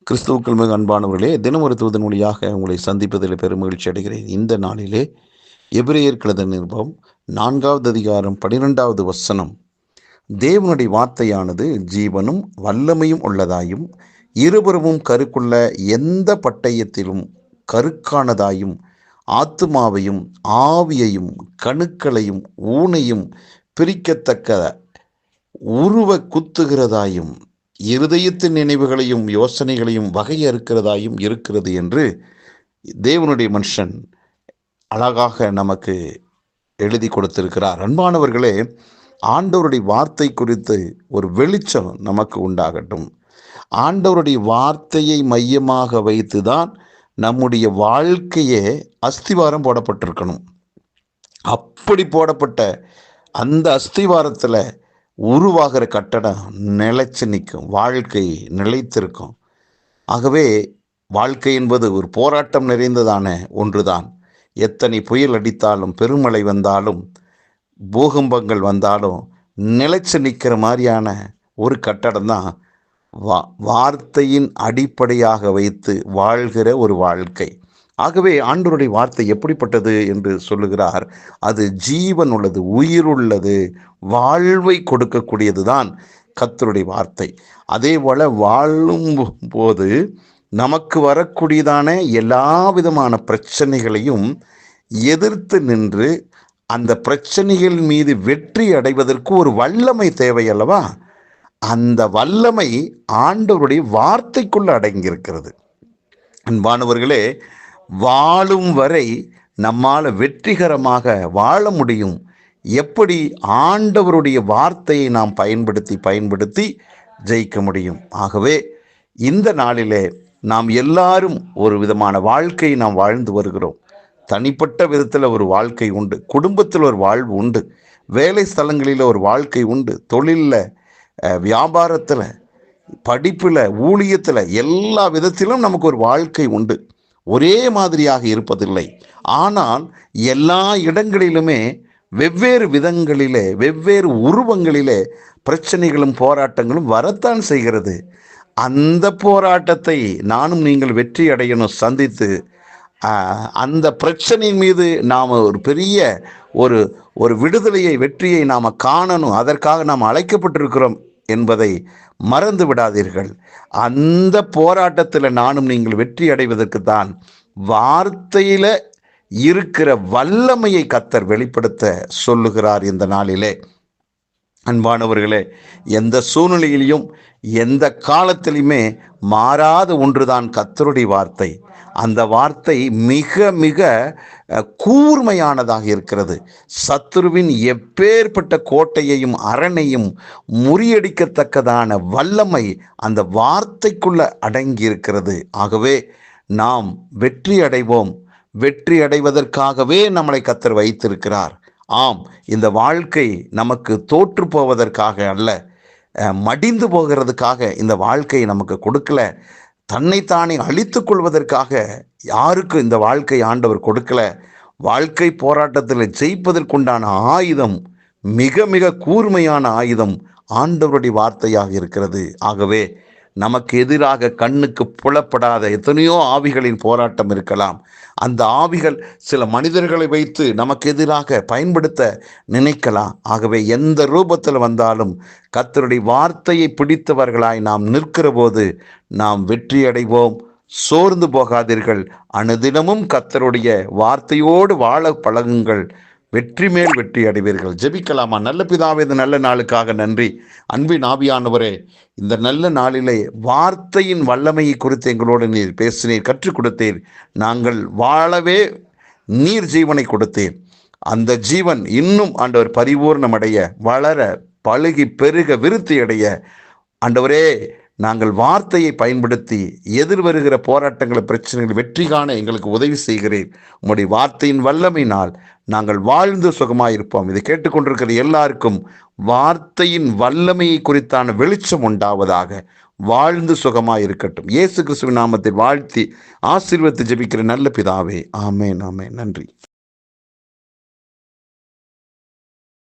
கிறிஸ்துவுக்குள் மிக அன்பானவர்களே, தினம் ஒரு தூதன் மொழியாக உங்களை சந்திப்பதில் பெருமகிழ்ச்சி அடைகிறேன். இந்த நாளிலே எபிரேயர் கழுத நிருபம் 4வது அதிகாரம் 12வது வசனம். தேவனுடைய வார்த்தையானது ஜீவனும் வல்லமையும் உள்ளதாயும் இருபுறமும் கருக்குள்ள எந்த பட்டயத்திலும் கருக்கானதாயும் ஆத்துமாவையும் ஆவியையும் கணுக்களையும் ஊனையும் பிரிக்கத்தக்க உருவ குத்துகிறதாயும் இருதயத்தின் நினைவுகளையும் யோசனைகளையும் வகையறுக்கிறதாயும் இருக்கிறது என்று தேவனுடைய மனுஷன் அழகாக நமக்கு எழுதி கொடுத்திருக்கிறார். அன்பானவர்களே, ஆண்டவருடைய வார்த்தை குறித்து ஒரு வெளிச்சம் நமக்கு உண்டாகட்டும். ஆண்டவருடைய வார்த்தையை மையமாக வைத்துதான் நம்முடைய வாழ்க்கையே அஸ்திவாரம் போடப்பட்டிருக்கணும். அப்படி போடப்பட்ட அந்த அஸ்திவாரத்தில் உருவாகிற கட்டடம் நிலைச்சு நிற்கும், வாழ்க்கை நிலைத்திருக்கும். ஆகவே வாழ்க்கை என்பது ஒரு போராட்டம் நிறைந்ததான ஒன்றுதான். எத்தனை புயல் அடித்தாலும், பெருமழை வந்தாலும், பூகம்பங்கள் வந்தாலும் நிலைச்சு நிற்கிற மாதிரியான ஒரு கட்டடம் தான் வார்த்தையின் அடிப்படையாக வைத்து வாழ்கிற ஒரு வாழ்க்கை. ஆகவே ஆண்டவருடைய வார்த்தை எப்படிப்பட்டது என்று சொல்லுகிறார். அது ஜீவன் உள்ளது, உயிருள்ளது, வாழ்வை கொடுக்கக்கூடியது தான் கர்த்தருடைய வார்த்தை. அதே போல வாழும் போது நமக்கு வரக்கூடியதான எல்லா விதமான பிரச்சனைகளையும் எதிர்த்து நின்று அந்த பிரச்சனைகள் மீது வெற்றி அடைவதற்கு ஒரு வல்லமை தேவை அல்லவா? அந்த வல்லமை ஆண்டவருடைய வார்த்தைக்குள்ள அடங்கியிருக்கிறது. அன்பானவர்களே, வாழும் வரை நம்மால் வெற்றிகரமாக வாழ முடியும். எப்படி? ஆண்டவருடைய வார்த்தையை நாம் பயன்படுத்தி ஜெயிக்க முடியும். ஆகவே இந்த நாளிலே நாம் எல்லாரும் ஒரு விதமான வாழ்க்கையை நாம் வாழ்ந்து வருகிறோம். தனிப்பட்ட விதத்தில் ஒரு வாழ்க்கை உண்டு, குடும்பத்தில் ஒரு வாழ்வு உண்டு, வேலை ஸ்தலங்களில் ஒரு வாழ்க்கை உண்டு, தொழிலில், வியாபாரத்தில், படிப்பில், ஊழியத்தில், எல்லா விதத்திலும் நமக்கு ஒரு வாழ்க்கை உண்டு. ஒரே மாதிரியாக இருப்பதில்லை. ஆனால் எல்லா இடங்களிலுமே வெவ்வேறு விதங்களிலே, வெவ்வேறு உருவங்களிலே பிரச்சனைகளும் போராட்டங்களும் வரத்தான் செய்கிறது. அந்த போராட்டத்தை நானும் நீங்கள் வெற்றி அடையணும், சந்தித்து அந்த பிரச்சனையின் மீது நாம் ஒரு பெரிய ஒரு விடுதலையை, வெற்றியை நாம் காணணும். அதற்காக நாம் அழைக்கப்பட்டிருக்கிறோம் என்பதை மறந்து விடாதீர்கள். அந்த போராட்டத்தில் நானும் நீங்கள் வெற்றி அடைவதற்கு தான் வார்த்தையில் இருக்கிற வல்லமையை கர்த்தர் வெளிப்படுத்த சொல்லுகிறார் இந்த நாளிலே. அன்பானவர்களே, எந்த சூழ்நிலையிலையும் எந்த காலத்திலுமே மாறாத ஒன்றுதான் கர்த்தருடைய வார்த்தை. அந்த வார்த்தை மிக மிக கூர்மையானதாக இருக்கிறது. சத்துருவின் எப்பேற்பட்ட கோட்டையையும் அரணையும் முறியடிக்கத்தக்கதான வல்லமை அந்த வார்த்தைக்குள்ள அடங்கி இருக்கிறது. ஆகவே நாம் வெற்றி அடைவோம். வெற்றி அடைவதற்காகவே நம்மளை கர்த்தர் வைத்திருக்கிறார். ஆம், இந்த வாழ்க்கை நமக்கு தோற்று போவதற்காக அல்ல, மடிந்து போகிறதுக்காக இந்த வாழ்க்கையை நமக்கு கொடுக்கல. தன்னைத்தானே அழித்து கொள்வதற்காக யாருக்கும் இந்த வாழ்க்கை ஆண்டவர் கொடுக்கல. வாழ்க்கை போராட்டத்தில் ஜெயிப்பதற்குண்டான ஆயுதம், மிக மிக கூர்மையான ஆயுதம் ஆண்டவருடைய வார்த்தையாக இருக்கிறது. ஆகவே நமக்கு எதிராக கண்ணுக்கு புலப்படாத எத்தனையோ ஆவிகளின் போராட்டம் இருக்கலாம். அந்த ஆவிகள் சில மனிதர்களை வைத்து நமக்கு எதிராக பயன்படுத்த நினைக்கலாம். ஆகவே எந்த ரூபத்தில் வந்தாலும் கர்த்தருடைய வார்த்தையை பிடித்தவர்களாய் நாம் நிற்கிற போது நாம் வெற்றி அடைவோம். சோர்ந்து போகாதீர்கள். அனுதினமும் கர்த்தருடைய வார்த்தையோடு வாழ பழகுங்கள். வெற்றி மேல் வெற்றி அடைவீர்கள். ஜெபிக்கலாமா? நல்ல பிதாவே, இந்த நல்ல நாளுக்காக நன்றி. அன்பின் ஆவியானவரே, இந்த நல்ல நாளிலே வார்த்தையின் வல்லமையை குறித்து எங்களோடு நீர் பேசினீர், கற்றுக் கொடுத்தீர். நாங்கள் வாழவே நீர் ஜீவனை கொடுத்தீர். அந்த ஜீவன் இன்னும் ஆண்டவர் பரிபூர்ணமடைய, வளர, பழுகி, பெருக, விருத்தி அடைய ஆண்டவரே நாங்கள் வார்த்தையை பயன்படுத்தி எதிர்வருகிற போராட்டங்களை, பிரச்சனைகளை வெற்றி காண எங்களுக்கு உதவி செய்கிறேன். உம்முடைய வார்த்தையின் வல்லமையினால் நாங்கள் வாழ்ந்து சுகமாயிருப்போம். இதை கேட்டுக்கொண்டிருக்கிற எல்லாருக்கும் வார்த்தையின் வல்லமையை குறித்தான வெளிச்சம் உண்டாவதாக. வாழ்ந்து சுகமாயிருக்கட்டும். இயேசு கிறிஸ்துவின் நாமத்தில் வாழ்த்தி ஆசீர்வதித்து ஜெபிக்கிற நல்ல பிதாவே, ஆமென், ஆமென். நன்றி.